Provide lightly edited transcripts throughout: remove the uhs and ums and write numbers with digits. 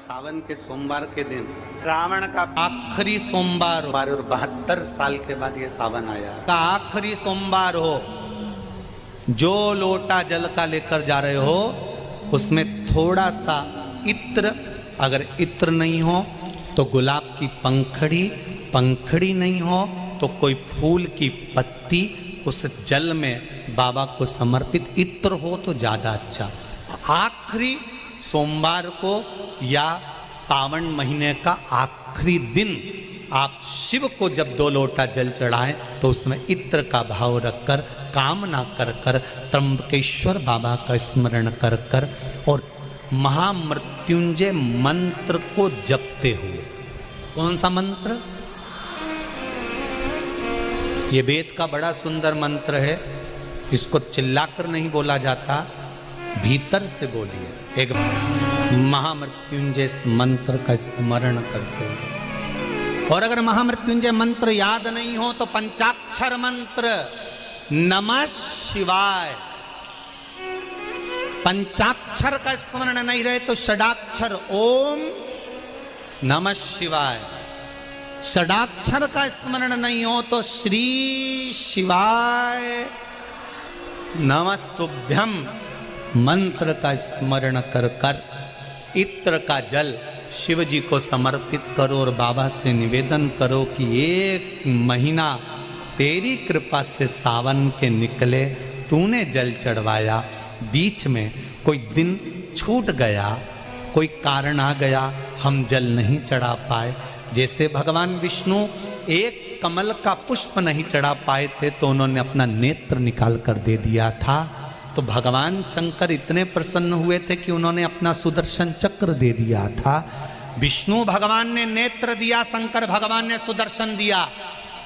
सावन के सोमवार के दिन रावण का आखिरी सोमवार और 72 साल के बाद ये सावन आया का आखिरी सोमवार हो, जो लोटा जल का लेकर जा रहे हो उसमें थोड़ा सा इत्र, अगर इत्र नहीं हो तो गुलाब की पंखड़ी, पंखड़ी नहीं हो तो कोई फूल की पत्ती उस जल में बाबा को समर्पित, इत्र हो तो ज्यादा अच्छा। आखिरी सोमवार को या सावन महीने का आखिरी दिन आप शिव को जब 2 लोटा जल चढ़ाएं तो उसमें इत्र का भाव रखकर, कामना कर कर, त्र्यंबकेश्वर बाबा का स्मरण कर कर और महामृत्युंजय मंत्र को जपते हुए। कौन सा मंत्र? ये वेद का बड़ा सुंदर मंत्र है, इसको चिल्लाकर नहीं बोला जाता, भीतर से बोलिए। एक महामृत्युंजय मंत्र का स्मरण करते हुए, और अगर महामृत्युंजय मंत्र याद नहीं हो तो पंचाक्षर मंत्र नमः शिवाय, पंचाक्षर का स्मरण नहीं रहे तो षडाक्षर ओम नमः शिवाय, षडाक्षर का स्मरण नहीं हो तो श्री शिवाय नमस्तुभ्यम मंत्र का स्मरण कर कर इत्र का जल शिव जी को समर्पित करो और बाबा से निवेदन करो कि 1 महीना तेरी कृपा से सावन के निकले, तूने जल चढ़वाया, बीच में कोई दिन छूट गया, कोई कारण आ गया, हम जल नहीं चढ़ा पाए। जैसे भगवान विष्णु एक कमल का पुष्प नहीं चढ़ा पाए थे तो उन्होंने अपना नेत्र निकाल कर दे दिया था, तो भगवान शंकर इतने प्रसन्न हुए थे कि उन्होंने अपना सुदर्शन चक्र दे दिया था। विष्णु भगवान ने नेत्र दिया, शंकर भगवान ने सुदर्शन दिया,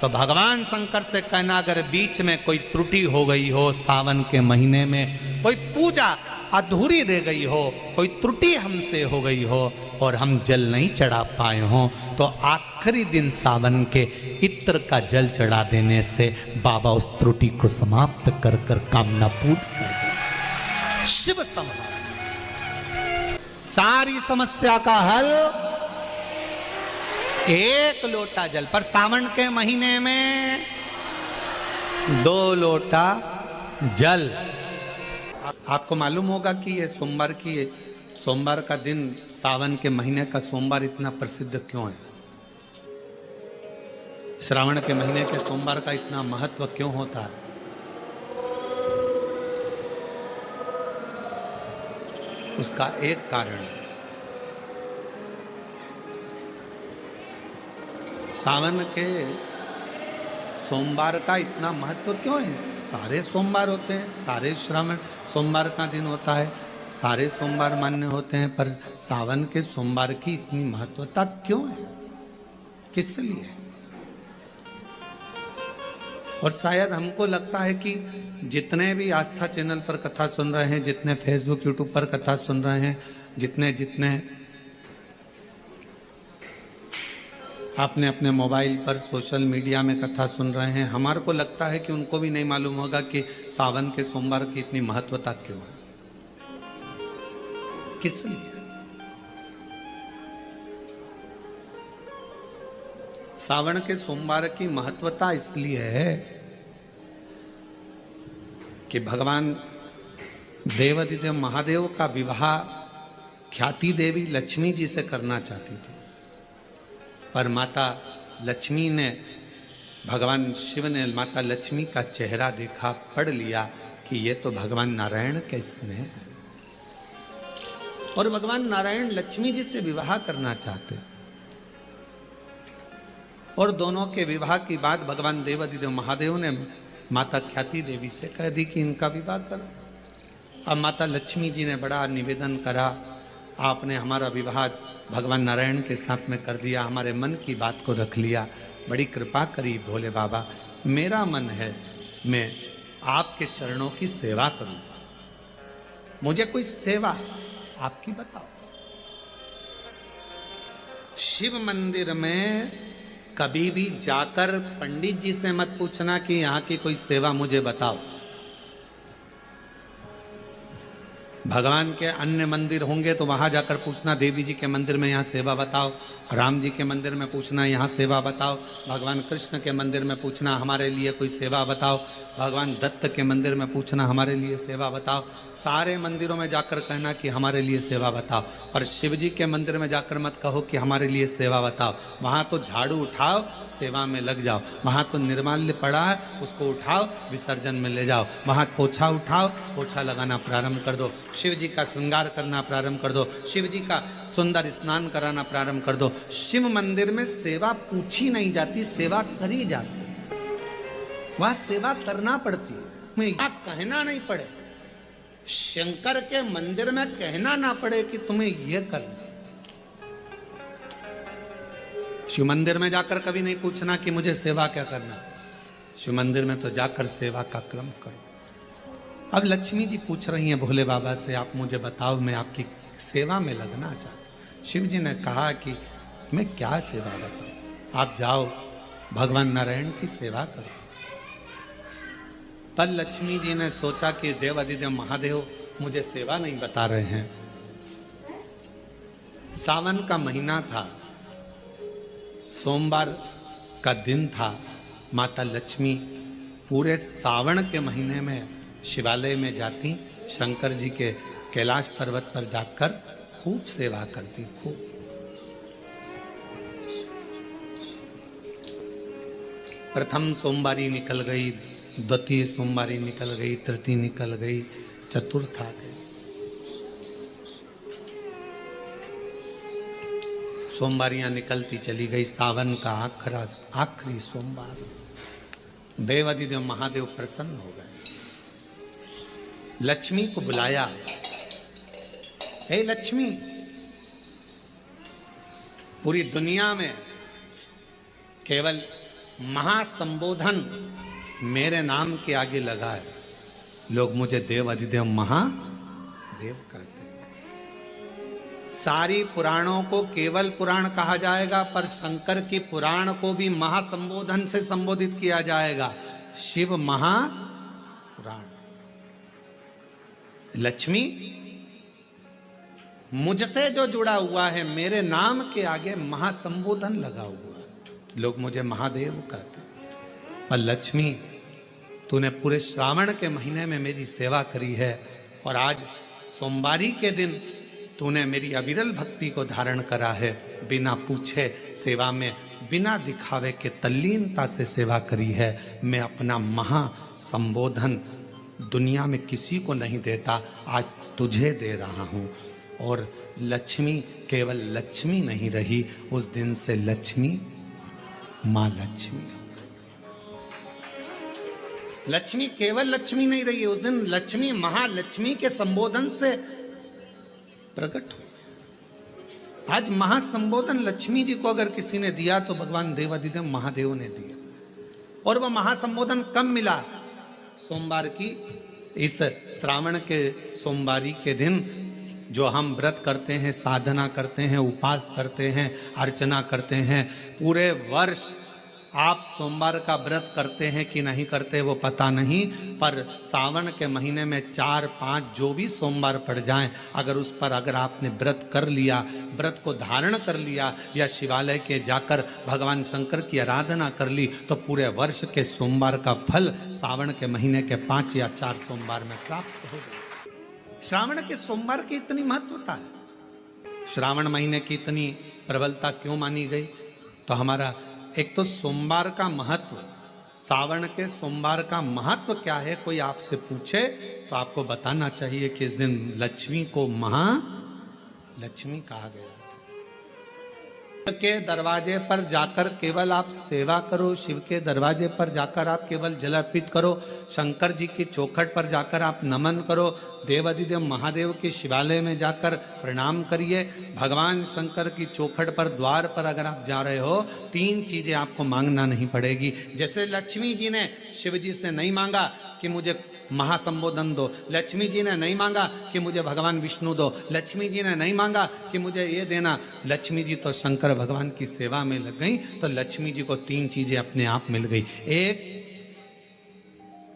तो भगवान शंकर से कहना अगर बीच में कोई त्रुटि हो गई हो, सावन के महीने में कोई पूजा अधूरी रह गई हो, कोई त्रुटि हमसे हो गई हो और हम जल नहीं चढ़ा पाए हों, तो आखिरी दिन सावन के इत्र का जल चढ़ा देने से बाबा उस त्रुटि को समाप्त कर कर कामना पूर्ण कर देते। शिव संहार, सारी समस्या का हल 1 लोटा जल, पर सावन के महीने में 2 लोटा जल। आपको मालूम होगा कि ये सोमवार का दिन, सावन के महीने का सोमवार इतना प्रसिद्ध क्यों है? श्रावण के महीने के सोमवार का इतना महत्व क्यों होता है? उसका एक कारण है, सावन के सोमवार का इतना महत्व क्यों है? सारे सोमवार होते हैं, सारे श्रावण सोमवार का दिन होता है, सारे सोमवार मान्य होते हैं, पर सावन के सोमवार की इतनी महत्वता क्यों है? किस लिए? और शायद हमको लगता है कि जितने भी आस्था चैनल पर कथा सुन रहे हैं, जितने फेसबुक यूट्यूब पर कथा सुन रहे हैं, जितने आपने अपने मोबाइल पर सोशल मीडिया में कथा सुन रहे हैं, हमारे को लगता है कि उनको भी नहीं मालूम होगा कि सावन के सोमवार की इतनी महत्वता क्यों है, किस लिए? सावन के सोमवार की महत्वता इसलिए है कि भगवान देवाधिदेव महादेव का विवाह ख्याति देवी लक्ष्मी जी से करना चाहती थी, पर माता लक्ष्मी ने, भगवान शिव ने माता लक्ष्मी का चेहरा देखा, पढ़ लिया कि ये तो भगवान नारायण के स्नेह है, और भगवान नारायण लक्ष्मी जी से विवाह करना चाहते, और दोनों के विवाह की बात भगवान देवाधिदेव महादेव ने माता ख्याति देवी से कह दी कि इनका विवाह करो। अब माता लक्ष्मी जी ने बड़ा निवेदन करा, आपने हमारा विवाह भगवान नारायण के साथ में कर दिया, हमारे मन की बात को रख लिया, बड़ी कृपा करी भोले बाबा, मेरा मन है मैं आपके चरणों की सेवा करूं, मुझे कोई सेवा आपकी बताओ। शिव मंदिर में कभी भी जाकर पंडित जी से मत पूछना कि यहाँ की कोई सेवा मुझे बताओ, भगवान के अन्य मंदिर होंगे तो वहां जाकर पूछना, देवी जी के मंदिर में यहाँ सेवा बताओ, राम जी के मंदिर में पूछना यहाँ सेवा बताओ, भगवान कृष्ण के मंदिर में पूछना हमारे लिए कोई सेवा बताओ, भगवान दत्त के मंदिर में पूछना हमारे लिए सेवा बताओ। सारे मंदिरों में जाकर कहना कि हमारे लिए सेवा बताओ, पर शिव जी के मंदिर में जाकर मत कहो कि हमारे लिए सेवा बताओ। वहां तो झाड़ू उठाओ, सेवा में लग जाओ। वहां तो निर्माल्य पड़ा है, उसको उठाओ, विसर्जन में ले जाओ। वहां पोछा उठाओ, पोछा लगाना प्रारंभ कर दो। शिव जी का श्रृंगार करना प्रारंभ कर दो। शिव जी का सुंदर स्नान कराना प्रारंभ कर दो। शिव मंदिर में सेवा पूछी नहीं जाती, सेवा करी जाती। वहां सेवा करना पड़ती है, कहना नहीं पड़े। शंकर के मंदिर में कहना ना पड़े कि तुम्हें यह करना। शिव मंदिर में जाकर कभी नहीं पूछना कि मुझे सेवा क्या करना। शिव मंदिर में तो जाकर सेवा का क्रम करो। अब लक्ष्मी जी पूछ रही हैं भोले बाबा से, आप मुझे बताओ, मैं आपकी सेवा में लगना चाहता। शिव जी ने कहा कि मैं क्या सेवा बताऊं, आप जाओ भगवान नारायण की सेवा करो। तब लक्ष्मी जी ने सोचा कि देवाधिदेव महादेव मुझे सेवा नहीं बता रहे हैं। सावन का महीना था, सोमवार का दिन था। माता लक्ष्मी पूरे सावन के महीने में शिवालय में जाती, शंकर जी के कैलाश पर्वत पर जाकर खूब सेवा करती, खूब। प्रथम सोमवारी निकल गई, द्वितीय सोमवारी निकल गई, तृतीय निकल गई, चतुर्थ आ गई। सोमवारियां निकलती चली गई। सावन का आखिरी सोमवार, देवाधिदेव महादेव प्रसन्न हो गए। लक्ष्मी को बुलाया, हे लक्ष्मी, पूरी दुनिया में केवल महासंबोधन मेरे नाम के आगे लगा है। लोग मुझे देव अधिदेव महादेव कहते हैं। सारी पुराणों को केवल पुराण कहा जाएगा, पर शंकर की पुराण को भी महासंबोधन से संबोधित किया जाएगा, शिव महापुराण। लक्ष्मी, मुझसे जो जुड़ा हुआ है, मेरे नाम के आगे महासंबोधन लगा हुआ है, लोग मुझे महादेव कहते हैं। और लक्ष्मी, तूने पूरे श्रावण के महीने में मेरी सेवा करी है, और आज सोमवारी के दिन तूने मेरी अविरल भक्ति को धारण करा है। बिना पूछे सेवा में, बिना दिखावे के तल्लीनता से सेवा करी है। मैं अपना महासंबोधन दुनिया में किसी को नहीं देता, आज तुझे दे रहा हूं। और लक्ष्मी केवल लक्ष्मी नहीं रही, उस दिन से लक्ष्मी मां लक्ष्मी। लक्ष्मी केवल लक्ष्मी नहीं रही, उस दिन लक्ष्मी महालक्ष्मी के संबोधन से प्रकट हुई। आज महासंबोधन लक्ष्मी जी को अगर किसी ने दिया तो भगवान देवाधिदेव महादेव ने दिया। और वह महासंबोधन कब मिला? सोमवार की इस श्रावण के सोमवारी के दिन, जो हम व्रत करते हैं, साधना करते हैं, उपास करते हैं, अर्चना करते हैं। पूरे वर्ष आप सोमवार का व्रत करते हैं कि नहीं करते वो पता नहीं, पर सावन के महीने में 4-5 जो भी सोमवार पड़ जाएं, अगर उस पर अगर आपने व्रत कर लिया, व्रत को धारण कर लिया, या शिवालय के जाकर भगवान शंकर की आराधना कर ली, तो पूरे वर्ष के सोमवार का फल सावन के महीने के 5 या 4 सोमवार में प्राप्त होगा। श्रावण के सोमवार की इतनी महत्वता है, श्रावण महीने की इतनी प्रबलता क्यों मानी गई? तो हमारा एक तो सोमवार का महत्व, सावन के सोमवार का महत्व क्या है, कोई आपसे पूछे तो आपको बताना चाहिए कि इस दिन लक्ष्मी को महालक्ष्मी कहा गया था। शिव के दरवाजे पर जाकर केवल आप सेवा करो, शिव के दरवाजे पर जाकर आप केवल जल अर्पित करो, शंकर जी की चौखट पर जाकर आप नमन करो, देवाधिदेव महादेव के शिवालय में जाकर प्रणाम करिए। भगवान शंकर की चौखट पर, द्वार पर अगर आप जा रहे हो, 3 चीजें आपको मांगना नहीं पड़ेगी। जैसे लक्ष्मी जी ने शिव जी से नहीं मांगा कि मुझे महासंबोधन दो, लक्ष्मी जी ने नहीं मांगा कि मुझे भगवान विष्णु दो, लक्ष्मी जी ने नहीं मांगा कि मुझे ये देना। लक्ष्मी जी तो शंकर भगवान की सेवा में लग गई, तो लक्ष्मी जी को 3 चीजें अपने आप मिल गई। एक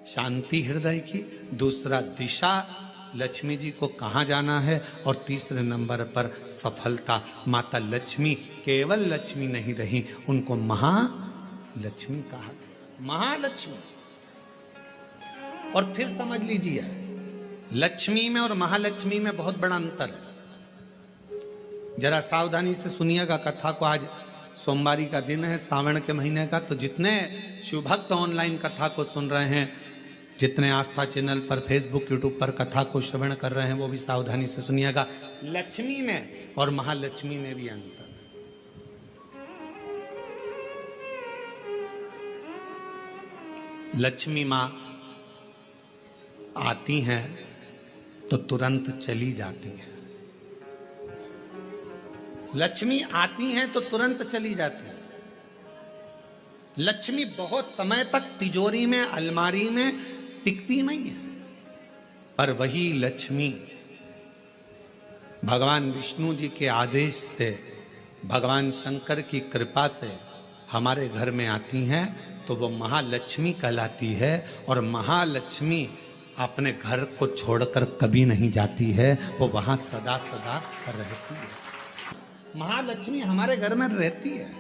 शांति हृदय की, दूसरा दिशा लक्ष्मी जी को कहाँ जाना है, और तीसरे नंबर पर सफलता। माता लक्ष्मी केवल लक्ष्मी नहीं रही, उनको महालक्ष्मी कहा गया, महालक्ष्मी। और फिर समझ लीजिए, लक्ष्मी में और महालक्ष्मी में बहुत बड़ा अंतर है। जरा सावधानी से सुनिएगा कथा को। आज सोमवारी का दिन है, सावन के महीने का, तो जितने शिवभक्त ऑनलाइन कथा को सुन रहे हैं, जितने आस्था चैनल पर, फेसबुक, यूट्यूब पर कथा को श्रवण कर रहे हैं, वो भी सावधानी से सुनिएगा। लक्ष्मी में और महालक्ष्मी में भी अंतर है। लक्ष्मी माँ आती हैं तो तुरंत चली जाती हैं। लक्ष्मी आती हैं तो तुरंत चली जाती हैं। लक्ष्मी बहुत समय तक तिजोरी में, अलमारी में टिकती नहीं है। पर वही लक्ष्मी भगवान विष्णु जी के आदेश से, भगवान शंकर की कृपा से हमारे घर में आती हैं, तो वो महालक्ष्मी कहलाती है। और महालक्ष्मी अपने घर को छोड़कर कभी नहीं जाती है, वो वहां सदा सदा रहती है। महालक्ष्मी हमारे घर में रहती है।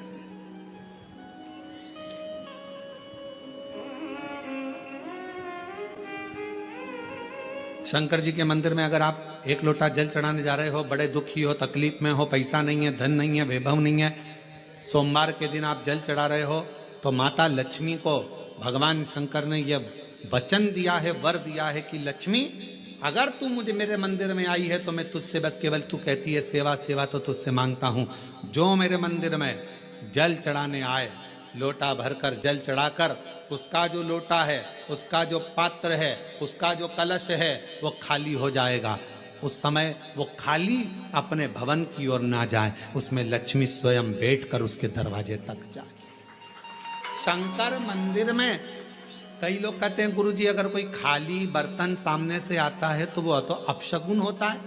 शंकर जी के मंदिर में अगर आप एक लोटा जल चढ़ाने जा रहे हो, बड़े दुखी हो, तकलीफ में हो, पैसा नहीं है, धन नहीं है, वैभव नहीं है, सोमवार के दिन आप जल चढ़ा रहे हो, तो माता लक्ष्मी को भगवान शंकर ने यह वचन दिया है, वर दिया है कि लक्ष्मी, अगर तू मुझे मेरे मंदिर में आई है तो मैं तुझसे बस केवल, तू कहती है सेवा सेवा, तो तुझसे मांगता हूं, जो मेरे मंदिर में जल चढ़ाने आए, लोटा भरकर जल चढ़ाकर, उसका जो लोटा है, उसका जो पात्र है, उसका जो कलश है, वो खाली हो जाएगा। उस समय वो खाली अपने भवन की ओर ना जाए, उसमें लक्ष्मी स्वयं बैठकर उसके दरवाजे तक जाए। शंकर मंदिर में कई लोग कहते हैं गुरुजी अगर कोई खाली बर्तन सामने से आता है तो वो तो अपशगुन होता है।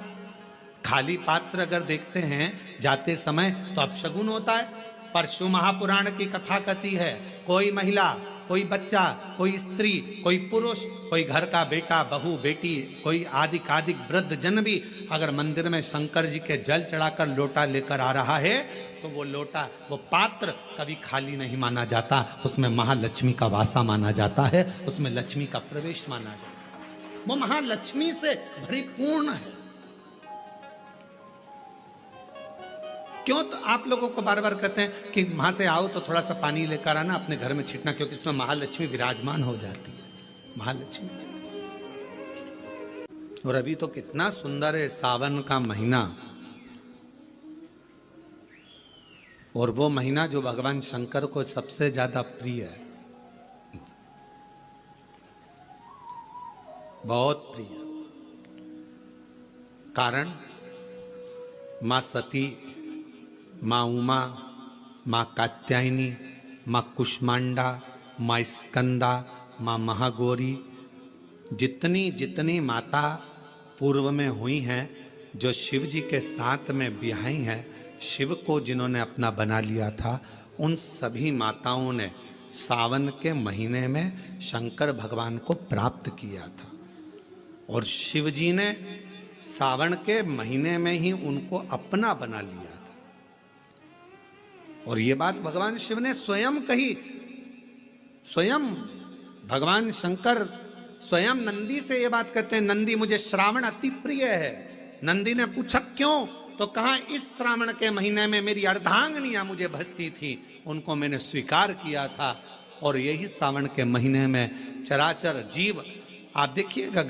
खाली पात्र अगर देखते हैं जाते समय तो अपशगुन होता है। परशु महापुराण की कथा कहती है, कोई महिला, कोई बच्चा, कोई स्त्री, कोई पुरुष, कोई घर का बेटा, बहू, बेटी, कोई आदिक वृद्ध जन भी अगर मंदिर में शंकर जी के जल चढ़ाकर लोटा लेकर आ रहा है, तो वो लोटा, वो पात्र कभी खाली नहीं माना जाता, उसमें महालक्ष्मी का वासा माना जाता है, उसमें लक्ष्मी का प्रवेश माना जाता है। वो महालक्ष्मी से परिपूर्ण है। क्यों? तो आप लोगों को बार बार कहते हैं कि वहां से आओ तो थोड़ा सा पानी लेकर आना, अपने घर में छिटना, क्योंकि इसमें महालक्ष्मी विराजमान हो जाती है। महालक्ष्मी। और अभी तो कितना सुंदर है सावन का महीना, और वो महीना जो भगवान शंकर को सबसे ज्यादा प्रिय है, बहुत प्रिय। कारण मां सती, मां उमा, मां कात्यायनी, मां कुष्मांडा, मां स्कंदा, मां महागौरी, जितनी जितनी माता पूर्व में हुई हैं, जो शिव जी के साथ में ब्याही हैं, शिव को जिन्होंने अपना बना लिया था, उन सभी माताओं ने सावन के महीने में शंकर भगवान को प्राप्त किया था। और शिव जी ने सावन के महीने में ही उनको अपना बना लिया था। और ये बात भगवान शिव ने स्वयं कही। स्वयं भगवान शंकर स्वयं नंदी से ये बात कहते हैं, नंदी मुझे श्रावण अति प्रिय है। नंदी ने पूछा क्यों? तो कहा इस श्रावण के महीने में मेरी अर्धांगिनियां मुझे भजती थी, उनको मैंने स्वीकार किया था। और यही सावन के महीने में चराचर जीव, आप देखिएगा